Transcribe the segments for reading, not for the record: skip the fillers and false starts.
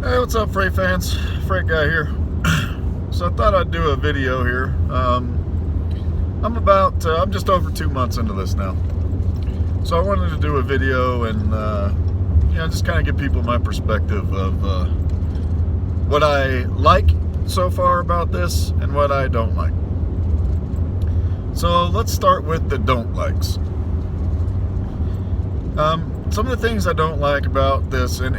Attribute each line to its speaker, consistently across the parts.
Speaker 1: Hey, what's up, freight fans? Freight guy here. So I thought I'd do a video here. I'm just over 2 months into this now. So I wanted to do a video and just kind of give people my perspective of what I like so far about this and what I don't like. So let's start with the don't likes. Some of the things I don't like about this, and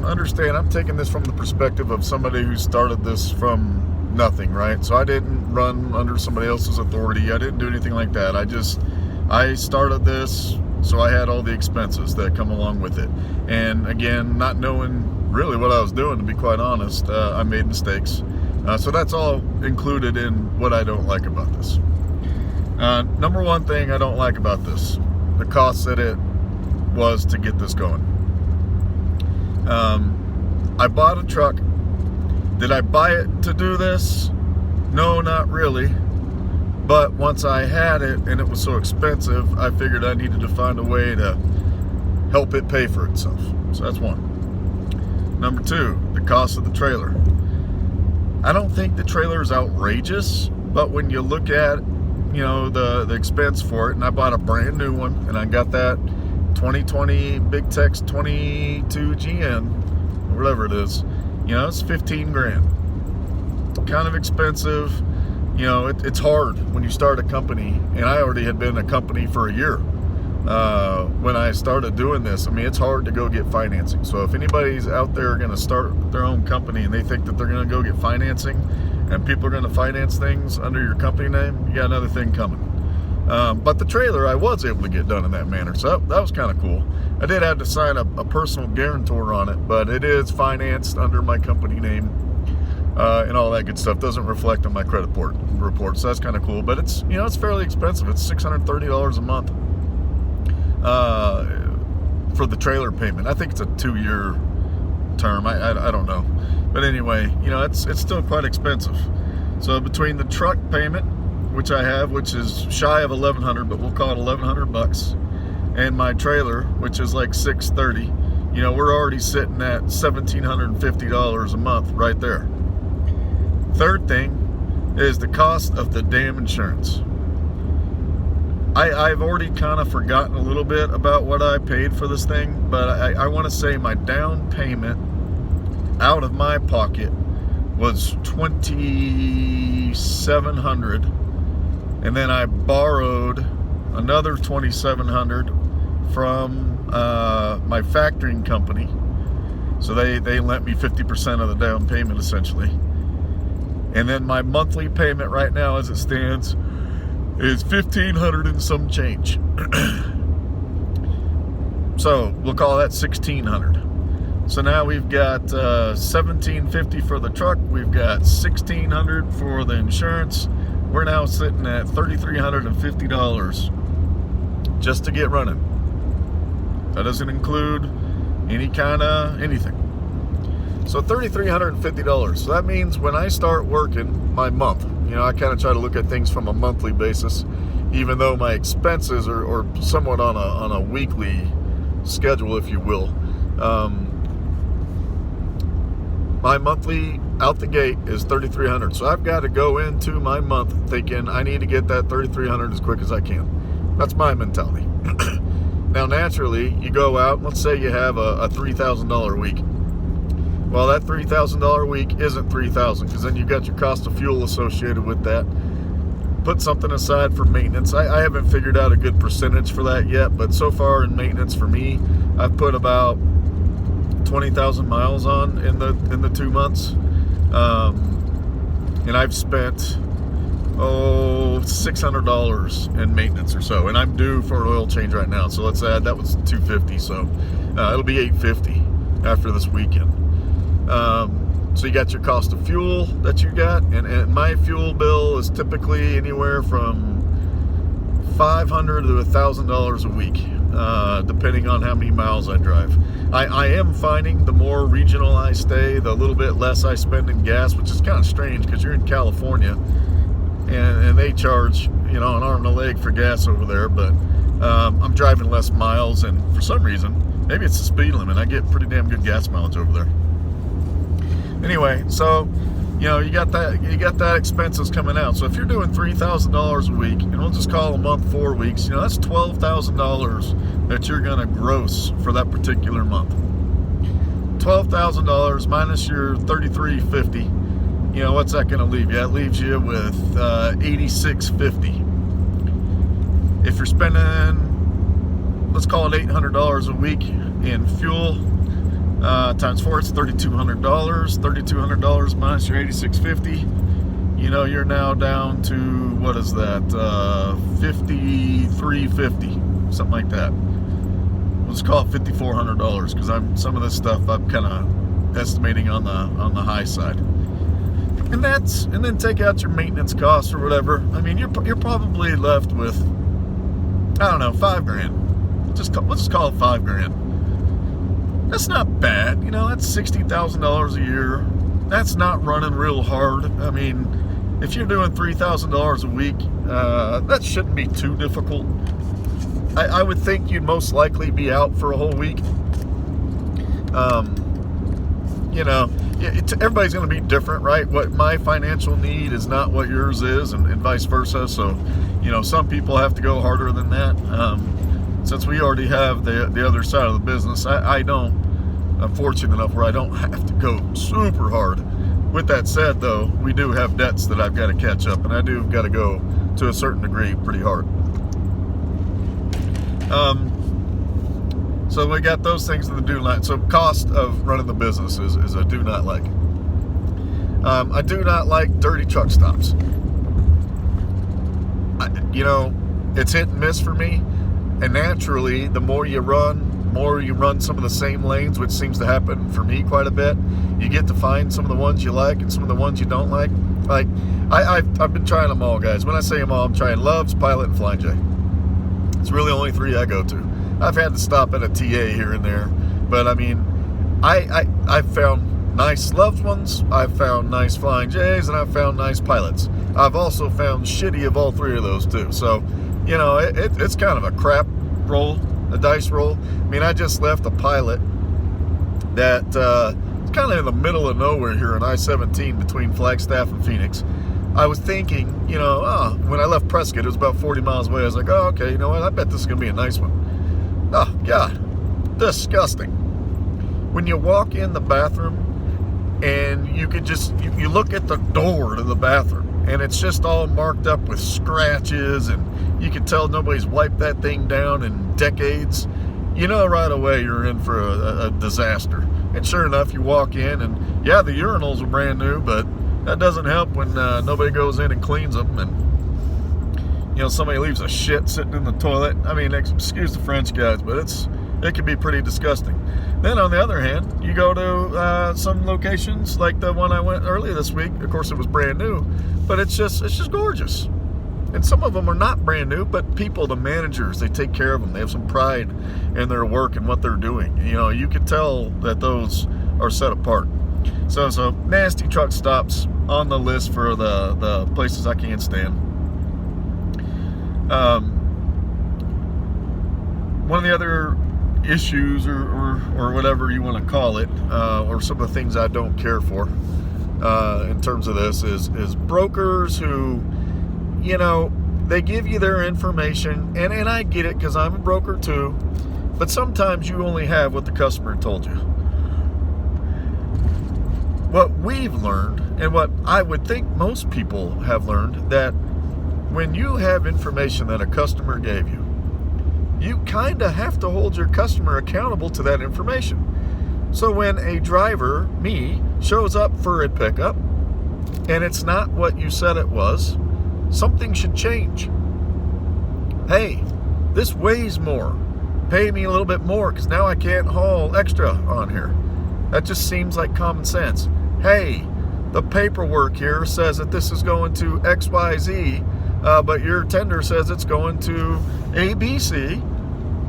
Speaker 1: understand, I'm taking this from the perspective of somebody who started this from nothing, right? So I didn't run under somebody else's authority. I didn't do anything like that. I started this, so I had all the expenses that come along with it. And again, not knowing really what I was doing, to be quite honest, I made mistakes. So that's all included in what I don't like about this. Number one thing I don't like about this, the cost that it was to get this going. I bought a truck. Did I buy it to do this? No, not really. But once I had it and it was so expensive, I figured I needed to find a way to help it pay for itself. So that's one. Number two, the cost of the trailer. I don't think the trailer is outrageous, but when you look at, the expense for it, and I bought a brand new one, and I got that 2020 Big Tex 22 GN, whatever it is, it's 15 grand. Kind of expensive. It's hard when you start a company, and I already had been a company for a year when I started doing this. It's hard to go get financing. So if anybody's out there going to start their own company and they think that they're going to go get financing and people are going to finance things under your company name, you got another thing coming. But the trailer I was able to get done in that manner, so that was kind of cool. I did have to sign a personal guarantor on it, but it is financed under my company name and all that good stuff. Doesn't reflect on my credit report, so that's kind of cool. But it's it's fairly expensive. It's $630 a month for the trailer payment. I think it's a 2-year term. I don't know, but anyway, it's still quite expensive. So between the truck payment, which I have, which is shy of $1,100, but we'll call it $1,100, and my trailer, which is like $630, we're already sitting at $1,750 a month right there. Third thing is the cost of the damn insurance. I've already kind of forgotten a little bit about what I paid for this thing, but I want to say my down payment out of my pocket was $2,700. And then I borrowed another $2,700 from my factoring company. So they lent me 50% of the down payment, essentially. And then my monthly payment right now, as it stands, is $1,500 and some change. So we'll call that $1,600. So now we've got $1,750 for the truck. We've got $1,600 for the insurance. We're now sitting at $3,350 just to get running. That doesn't include any kind of anything. So $3,350. So that means when I start working my month, I kind of try to look at things from a monthly basis, even though my expenses are somewhat on a weekly schedule, if you will. My monthly out the gate is $3,300. So I've got to go into my month thinking I need to get that $3,300 as quick as I can. That's my mentality. Now, naturally, you go out, let's say you have a $3,000 week. Well, that $3,000 week isn't $3,000, because then you've got your cost of fuel associated with that. Put something aside for maintenance. I haven't figured out a good percentage for that yet, but so far in maintenance for me, I've put about 20,000 miles on in the 2 months, and I've spent $600 in maintenance or so, and I'm due for an oil change right now. So let's add that was $250, so it'll be $850 after this weekend. So you got your cost of fuel that you got, and my fuel bill is typically anywhere from $500 to $1,000 a week, depending on how many miles I drive. I am finding the more regional I stay, the little bit less I spend in gas, which is kind of strange because you're in California and they charge an arm and a leg for gas over there, but I'm driving less miles, and for some reason, maybe it's the speed limit, I get pretty damn good gas mileage over there. Anyway, so you got that expenses coming out. So if you're doing $3,000 a week, and we'll just call a month 4 weeks, that's $12,000 that you're gonna gross for that particular month. $12,000 minus your $3,350. What's that gonna leave you? That leaves you with $8,650. If you're spending, let's call it $800 a week in fuel, times 4, it's $3,200. $3,200 minus your $8,650. You're now down to, what is that? $5,350, something like that. Let's call it $5,400 because some of this stuff I'm kind of estimating on the high side. And then take out your maintenance costs or whatever. I mean, you're probably left with, I don't know, $5,000. Let's just call it $5,000. That's not bad. That's $60,000 a year. That's not running real hard. I mean, if you're doing $3,000 a week, that shouldn't be too difficult. I would think you'd most likely be out for a whole week. Everybody's going to be different, right? What my financial need is not what yours is, and vice versa. So, some people have to go harder than that. Since we already have the other side of the business, I'm fortunate enough where I don't have to go super hard. With that said, though, we do have debts that I've got to catch up, and I do got to go to a certain degree pretty hard. So we got those things in the do not. So cost of running the business is a do not like. I do not like dirty truck stops. It's hit and miss for me. And naturally, the more you run some of the same lanes, which seems to happen for me quite a bit. You get to find some of the ones you like and some of the ones you don't like. Like, I've been trying them all, guys. When I say them all, I'm trying Loves, Pilot, and Flying J. It's really only 3 I go to. I've had to stop at a TA here and there. But, I mean, I've found nice Loves ones, I've found nice Flying J's, and I've found nice Pilots. I've also found shitty of all 3 of those, too. So, it's kind of a crap roll, a dice roll. I mean, I just left a Pilot that it's kind of in the middle of nowhere here on I-17 between Flagstaff and Phoenix. I was thinking, when I left Prescott, it was about 40 miles away. I was like, oh, okay, you know what? I bet this is going to be a nice one. Oh, God, disgusting. When you walk in the bathroom and you could just, you look at the door to the bathroom, and it's just all marked up with scratches, and you can tell nobody's wiped that thing down in decades. Right away you're in for a disaster. And sure enough, you walk in, and yeah, the urinals are brand new, but that doesn't help when nobody goes in and cleans them, and somebody leaves a shit sitting in the toilet. I mean, excuse the French, guys, but it can be pretty disgusting. Then on the other hand, you go to some locations like the one I went earlier this week. Of course, it was brand new, but it's just gorgeous. And some of them are not brand new, but people, the managers, they take care of them. They have some pride in their work and what they're doing. You can tell that those are set apart. So nasty truck stops on the list for the places I can't stand. One of the other issues or whatever you want to call it, or some of the things I don't care for in terms of this is brokers who, they give you their information, and I get it because I'm a broker too, but sometimes you only have what the customer told you. What we've learned, and what I would think most people have learned, that when you have information that a customer gave you, you kind of have to hold your customer accountable to that information. So when a driver, me, shows up for a pickup and it's not what you said it was, something should change. Hey, this weighs more. Pay me a little bit more because now I can't haul extra on here. That just seems like common sense. Hey, the paperwork here says that this is going to XYZ, but your tender says it's going to ABC.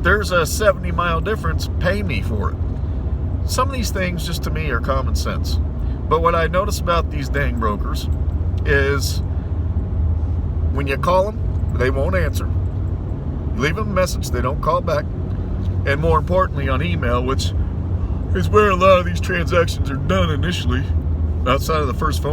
Speaker 1: There's a 70-mile difference. Pay me for it. Some of these things just to me are common sense. But what I notice about these dang brokers is when you call them, they won't answer. You leave them a message, they don't call back. And more importantly, on email, which is where a lot of these transactions are done initially, outside of the first phone